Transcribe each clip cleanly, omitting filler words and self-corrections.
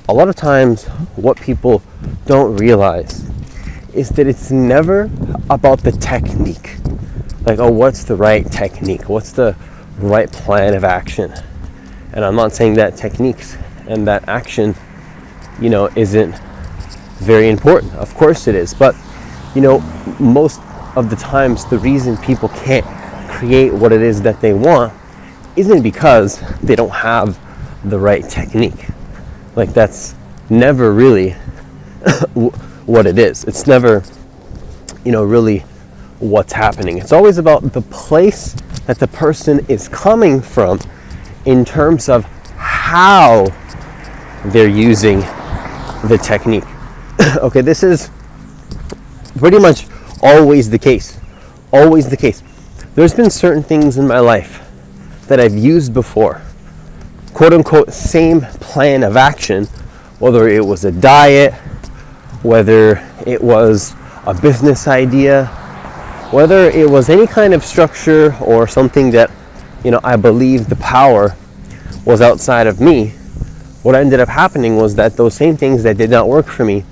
a lot of times what people don't realize is that it's never about the technique. Like, oh, what's the right technique? What's the right plan of action? And I'm not saying that techniques and that action, isn't very important. Of course it is. But, most of the times the reason people can't create what it is that they want isn't because they don't have the right technique. Like, that's never really what it is. It's never, really what's happening. It's always about the place that the person is coming from in terms of how they're using the technique. Okay, this is pretty much always the case. Always the case. There's been certain things in my life that I've used before, quote unquote, same plan of action, whether it was a diet, whether it was a business idea, whether it was any kind of structure or something that, I believed the power was outside of me. What ended up happening was that those same things that did not work for me,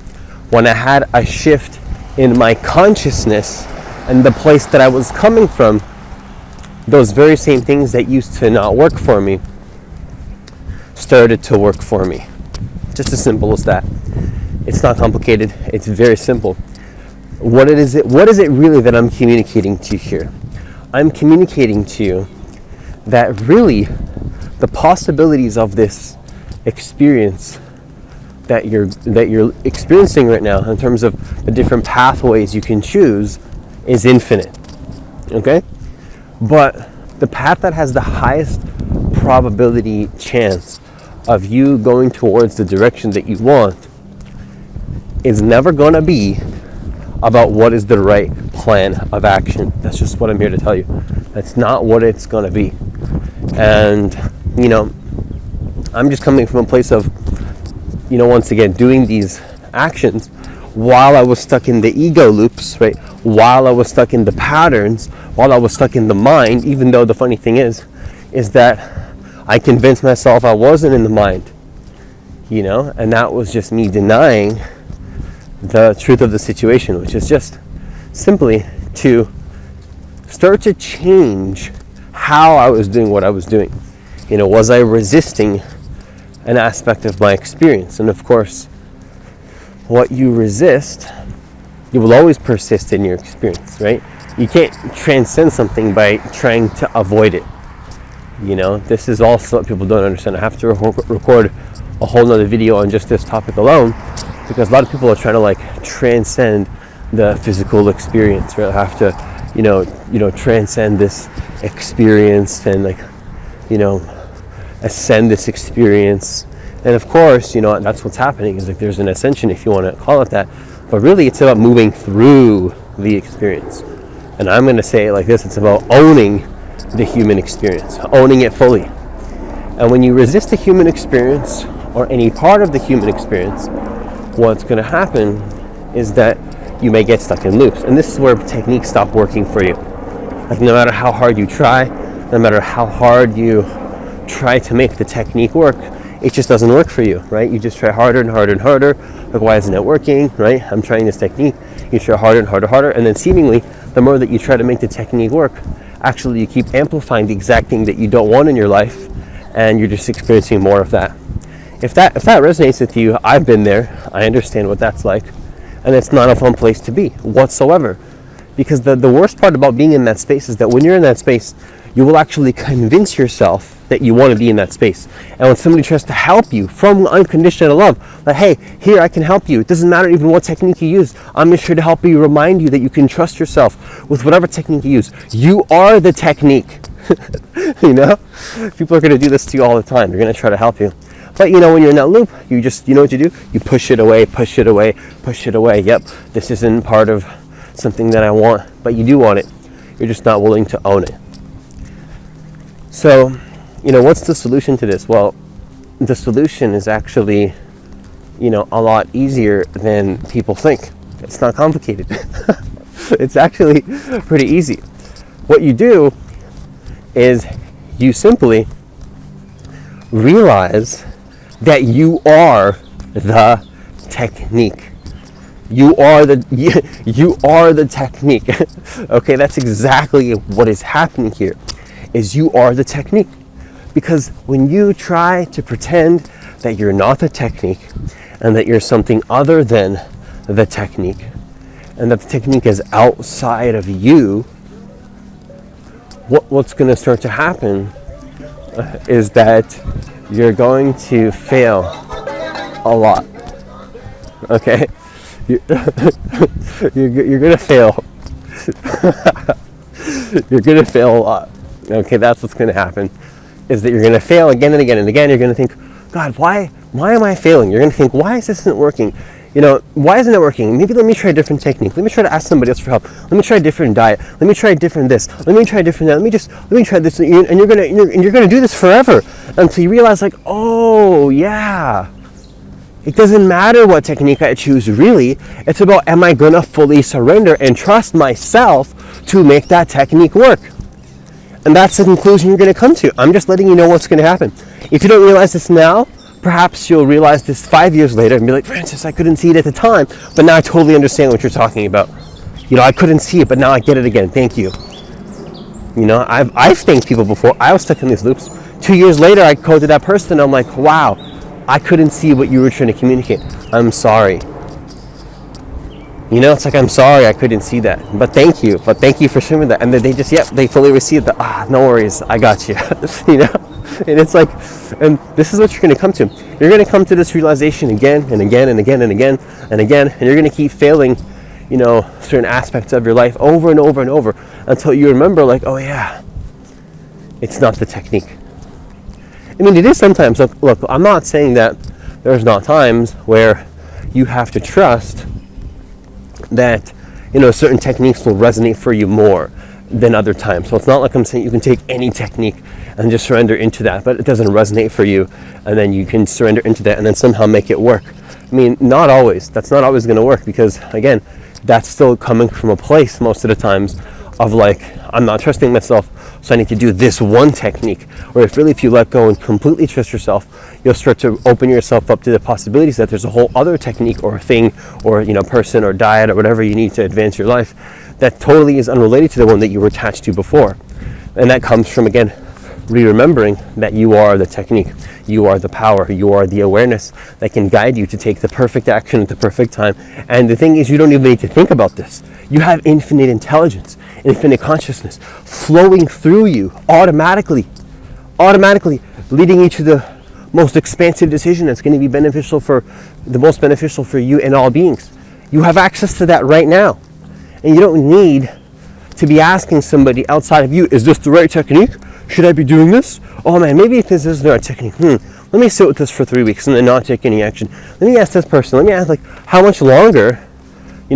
when I had a shift in my consciousness and the place that I was coming from, those very same things that used to not work for me started to work for me. Just as simple as that. It's not complicated. It's very simple. What is it really that I'm communicating to you here? I'm communicating to you that really the possibilities of this experience that you're experiencing right now, in terms of the different pathways you can choose, is infinite. Okay? But the path that has the highest probability chance of you going towards the direction that you want is never going to be about what is the right plan of action. That's just what I'm here to tell you. That's not what it's going to be. And, I'm just coming from a place of, once again, doing these actions while I was stuck in the ego loops, right? While I was stuck in the patterns, while I was stuck in the mind, even though the funny thing is that I convinced myself I wasn't in the mind, and that was just me denying the truth of the situation, which is just simply to start to change how I was doing what I was doing. Was I resisting an aspect of my experience? And of course, what you resist, you will always persist in your experience, right? You can't transcend something by trying to avoid it. This is also what people don't understand. I have to record a whole nother video on just this topic alone, because a lot of people are trying to transcend the physical experience, right? I have to, transcend this experience and ascend this experience. And of course, that's what's happening, is there's an ascension, if you want to call it that. But really, it's about moving through the experience. And I'm going to say it like this: it's about owning the human experience, owning it fully. And when you resist the human experience, or any part of the human experience, what's going to happen is that you may get stuck in loops. And this is where techniques stop working for you. No matter how hard you try, no matter how hard you try to make the technique work, it just doesn't work for you, right? You just try harder and harder and harder. Why isn't it working, right? I'm trying this technique. You try harder and harder, and then seemingly, the more that you try to make the technique work, actually you keep amplifying the exact thing that you don't want in your life, and you're just experiencing more of that. If that resonates with you, I've been there. I understand what that's like, and it's not a fun place to be whatsoever. Because the worst part about being in that space is that when you're in that space, you will actually convince yourself that you want to be in that space. And when somebody tries to help you from unconditional love, hey, here, I can help you. It doesn't matter even what technique you use. I'm just here to help you, remind you that you can trust yourself with whatever technique you use. You are the technique. People are going to do this to you all the time. They're going to try to help you. But when you're in that loop, you just, what you do? You push it away, push it away, push it away. Yep, this isn't part of something that I want, but you do want it. You're just not willing to own it. So, what's the solution to this? Well, the solution is actually, a lot easier than people think. It's not complicated. It's actually pretty easy. What you do is you simply realize that you are the technique. You are the you are the technique. Okay, that's exactly what is happening here. Is you are the technique. Because when you try to pretend that you're not the technique and that you're something other than the technique and that the technique is outside of you, what's going to start to happen is that you're going to fail a lot. Okay? You're going to fail. You're going to fail a lot. Okay, that's what's going to happen. Is that you're going to fail again and again and again. You're going to think, God, why am I failing? You're going to think, why is this not working? Why isn't it working? Maybe let me try a different technique. Let me try to ask somebody else for help. Let me try a different diet. Let me try a different this. Let me try a different that. Let me try this. And you're gonna do this forever until you realize, like, oh yeah, it doesn't matter what technique I choose. Really, it's about, am I gonna fully surrender and trust myself to make that technique work? And that's the conclusion you're going to come to. I'm just letting you know what's going to happen. If you don't realize this now, perhaps you'll realize this 5 years later and be like, Francis, I couldn't see it at the time, but now I totally understand what you're talking about. I couldn't see it, but now I get it again. Thank you. I've thanked people before. I was stuck in these loops. 2 years later, I coded that person. And I'm like, wow, I couldn't see what you were trying to communicate. I'm sorry. It's like, I'm sorry I couldn't see that, but thank you for showing me that. And then they fully received that. No worries, I got you. And it's like, and this is what you're going to come to. You're going to come to this realization again and again and again and again and again, and you're going to keep failing, certain aspects of your life over and over and over until you remember, like, oh yeah, it's not the technique. I mean, it is sometimes. Look, I'm not saying that there's not times where you have to trust that certain techniques will resonate for you more than other times. So it's not like I'm saying you can take any technique and just surrender into that, but it doesn't resonate for you, and then you can surrender into that and then somehow make it work. I mean, not always. That's not always going to work, because again, that's still coming from a place most of the times of like, I'm not trusting myself, so I need to do this one technique. Or if you let go and completely trust yourself, you'll start to open yourself up to the possibilities that there's a whole other technique or thing or person or diet or whatever you need to advance your life that totally is unrelated to the one that you were attached to before. And that comes from, again, remembering that you are the technique, you are the power, you are the awareness that can guide you to take the perfect action at the perfect time. And the thing is, you don't even need to think about this. You have infinite intelligence, infinite consciousness flowing through you automatically leading you to the most expansive decision that's going to be most beneficial for you and all beings. You have access to that right now, and you don't need to be asking somebody outside of you, is this the right technique? Should I be doing this? Oh man, maybe this isn't the right technique. Let me sit with this for 3 weeks and then not take any action. Let me ask this person. Let me ask, how much longer,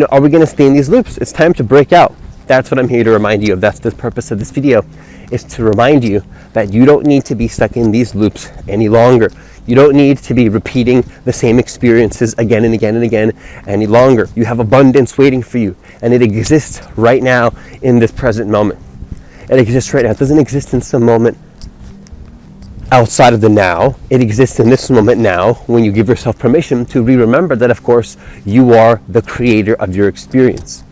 are we going to stay in these loops? It's time to break out. That's what I'm here to remind you of. That's the purpose of this video, is to remind you that you don't need to be stuck in these loops any longer. You don't need to be repeating the same experiences again and again and again any longer. You have abundance waiting for you, and it exists right now in this present moment. It exists right now. It doesn't exist in some moment outside of the now. It exists in this moment now, when you give yourself permission to remember that, of course, you are the creator of your experience.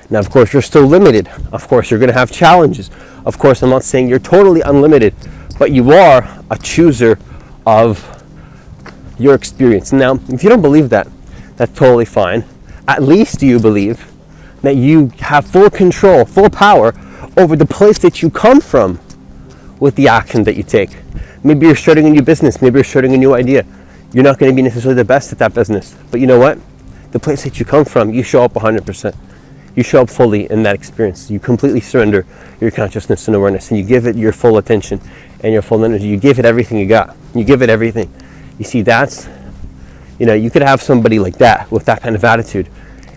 Now, of course, you're still limited. Of course, you're going to have challenges. Of course, I'm not saying you're totally unlimited, but you are a chooser of your experience. Now, if you don't believe that, that's totally fine. At least you believe that you have full control, full power over the place that you come from with the action that you take. Maybe you're starting a new business. Maybe you're starting a new idea. You're not going to be necessarily the best at that business. But you know what? The place that you come from, you show up 100%. You show up fully in that experience. You completely surrender your consciousness and awareness, and you give it your full attention and your full energy. You give it everything you got. You give it everything. You see, that's, you could have somebody like that with that kind of attitude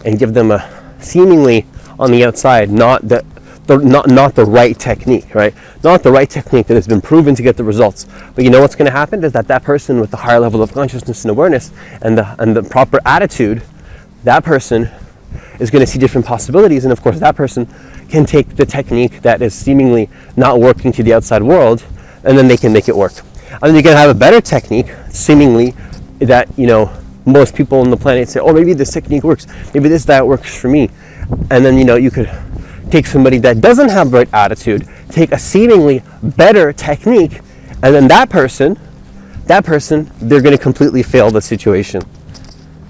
and give them a seemingly on the outside not the right technique, right? Not the right technique that has been proven to get the results. But you know what's going to happen is that person with the higher level of consciousness and awareness and the proper attitude, that person is going to see different possibilities, and of course that person can take the technique that is seemingly not working to the outside world, and then they can make it work. And then you can have a better technique, seemingly that, most people on the planet say, oh, maybe this technique works, maybe that works for me. And then, you could take somebody that doesn't have the right attitude, take a seemingly better technique, and then that person, they're going to completely fail the situation.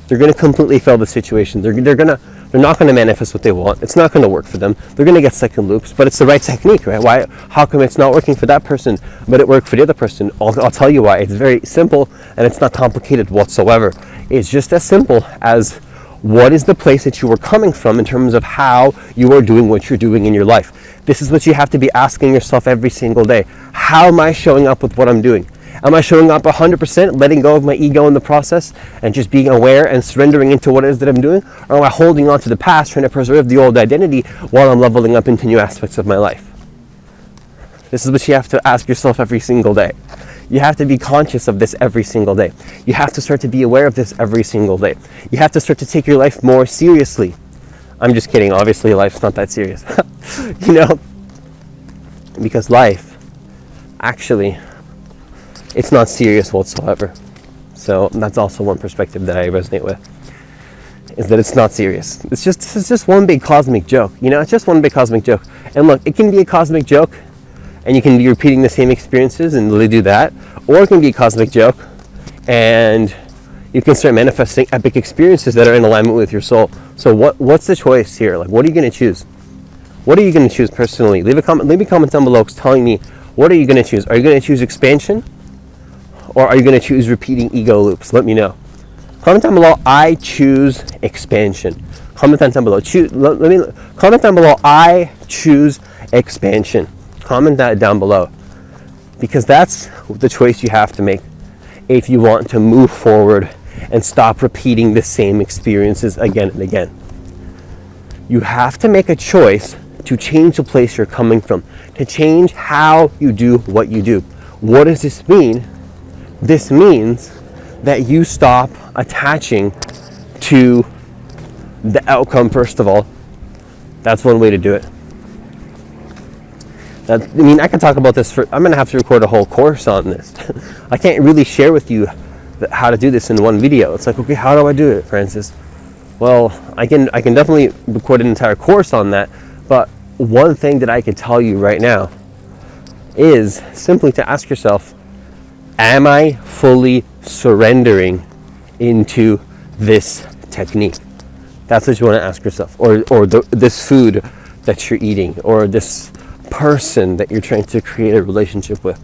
They're going to completely fail the situation. They're not going to manifest what they want. It's not going to work for them. They're going to get stuck in loops, but it's the right technique, right? Why? How come it's not working for that person, but it worked for the other person? I'll tell you why. It's very simple, and it's not complicated whatsoever. It's just as simple as, what is the place that you are coming from in terms of how you are doing what you're doing in your life? This is what you have to be asking yourself every single day. How am I showing up with what I'm doing? Am I showing up 100%, letting go of my ego in the process and just being aware and surrendering into what it is that I'm doing? Or am I holding on to the past, trying to preserve the old identity while I'm leveling up into new aspects of my life? This is what you have to ask yourself every single day. You have to be conscious of this every single day. You have to start to be aware of this every single day. You have to start to take your life more seriously. I'm just kidding. Obviously, life's not that serious. Because life, actually, it's not serious whatsoever. So that's also one perspective that I resonate with, is that it's not serious. It's just one big cosmic joke. It's just one big cosmic joke. And look, it can be a cosmic joke, and you can be repeating the same experiences and really do that. Or it can be a cosmic joke, and you can start manifesting epic experiences that are in alignment with your soul. So what's the choice here? Like, what are you going to choose? What are you going to choose personally? Leave a comment down below telling me, what are you going to choose? Are you going to choose expansion? Or are you going to choose repeating ego loops? Let me know. Comment down below, I choose expansion. Comment down below. Comment down below, I choose expansion. Comment that down below. Because that's the choice you have to make if you want to move forward and stop repeating the same experiences again and again. You have to make a choice to change the place you're coming from, to change how you do what you do. What does this mean? This means that you stop attaching to the outcome, first of all. That's one way to do it. I can talk about this I'm going to have to record a whole course on this. I can't really share with you how to do this in one video. It's like, okay, how do I do it, Francis? Well, I can definitely record an entire course on that, but one thing that I can tell you right now is simply to ask yourself, am I fully surrendering into this technique? That's what you want to ask yourself. Or this food that you're eating, or this person that you're trying to create a relationship with.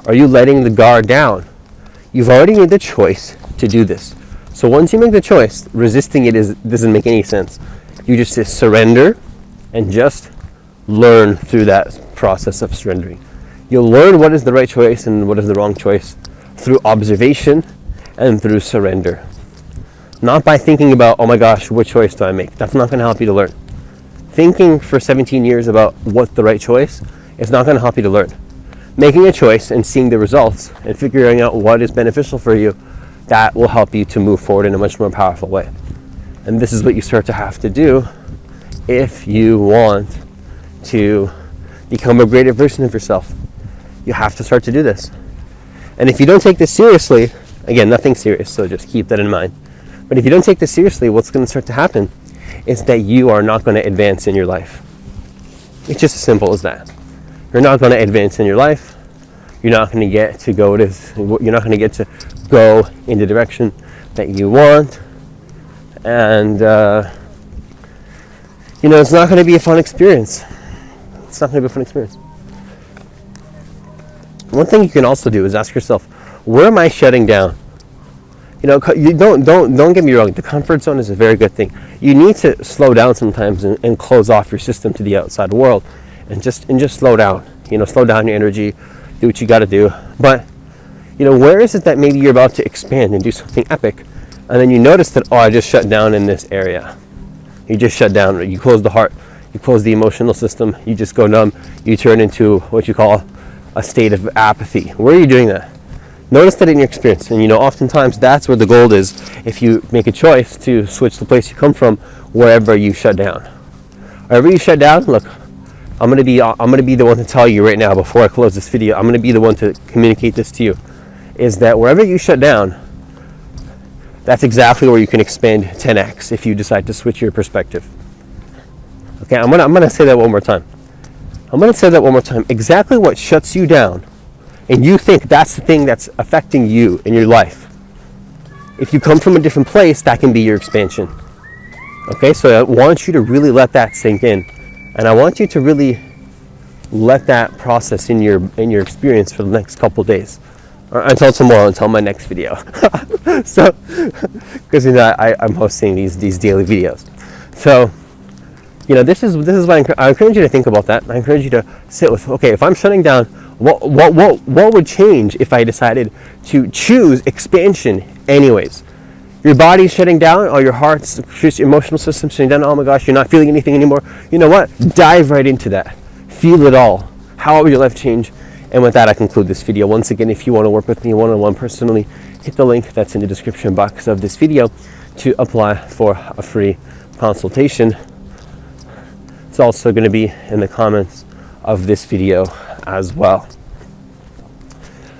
Are you letting the guard down? You've already made the choice to do this. So once you make the choice, resisting it doesn't make any sense. You just surrender and just learn through that process of surrendering. You'll learn what is the right choice and what is the wrong choice through observation and through surrender. Not by thinking about, oh my gosh, what choice do I make? That's not going to help you to learn. Thinking for 17 years about what's the right choice is not going to help you to learn. Making a choice and seeing the results and figuring out what is beneficial for you, that will help you to move forward in a much more powerful way. And this is what you start to have to do if you want to become a greater version of yourself. You have to start to do this. And if you don't take this seriously, again, nothing serious, so just keep that in mind. But if you don't take this seriously, what's going to start to happen is that you are not going to advance in your life. It's just as simple as that. You're not going to advance in your life. You're not going to get to go in the direction that you want. And, it's not going to be a fun experience. It's not going to be a fun experience. One thing you can also do is ask yourself, where am I shutting down? You don't get me wrong. The comfort zone is a very good thing. You need to slow down sometimes and close off your system to the outside world, and just slow down. Slow down your energy, do what you got to do. But where is it that maybe you're about to expand and do something epic, and then you notice that, I just shut down in this area. You just shut down. You close the heart. You close the emotional system. You just go numb. You turn into what you call a state of apathy. Where are you doing that? Notice that in your experience, and oftentimes that's where the gold is. If you make a choice to switch the place you come from, wherever you shut down, wherever you shut down. Look, I'm gonna be the one to tell you right now before I close this video. I'm gonna be the one to communicate this to you. Is that wherever you shut down, that's exactly where you can expand 10x if you decide to switch your perspective. Okay, I'm gonna say that one more time. Exactly what shuts you down, and you think that's the thing that's affecting you in your life. If you come from a different place, that can be your expansion. Okay, so I want you to really let that sink in, and I want you to really let that process in your experience for the next couple days, or until tomorrow, until my next video. So, because I'm hosting these daily videos, so this is what I encourage you to think about. That I encourage you to sit with. Okay, if I'm shutting down, what would change if I decided to choose expansion anyways? Your body's shutting down, or your heart's, your emotional system's shutting down. Oh my gosh, you're not feeling anything anymore. You know what? Dive right into that. Feel it all. How will your life change? And with that, I conclude this video. Once again, if you want to work with me one-on-one personally, hit the link that's in the description box of this video to apply for a free consultation. It's also going to be in the comments of this video as well.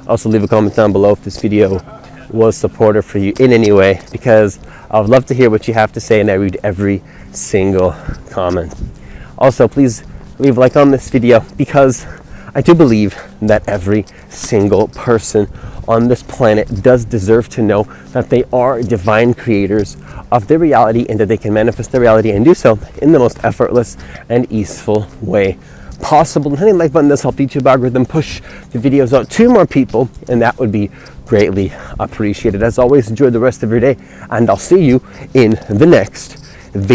Also, leave a comment down below if this video was supportive for you in any way, because I would love to hear what you have to say, and I read every single comment. Also, please leave a like on this video, because I do believe that every single person on this planet does deserve to know that they are divine creators of their reality, and that they can manifest their reality and do so in the most effortless and easeful way possible. And hitting the like button does help the YouTube algorithm push the videos out to more people, and that would be greatly appreciated. As always, enjoy the rest of your day, and I'll see you in the next video.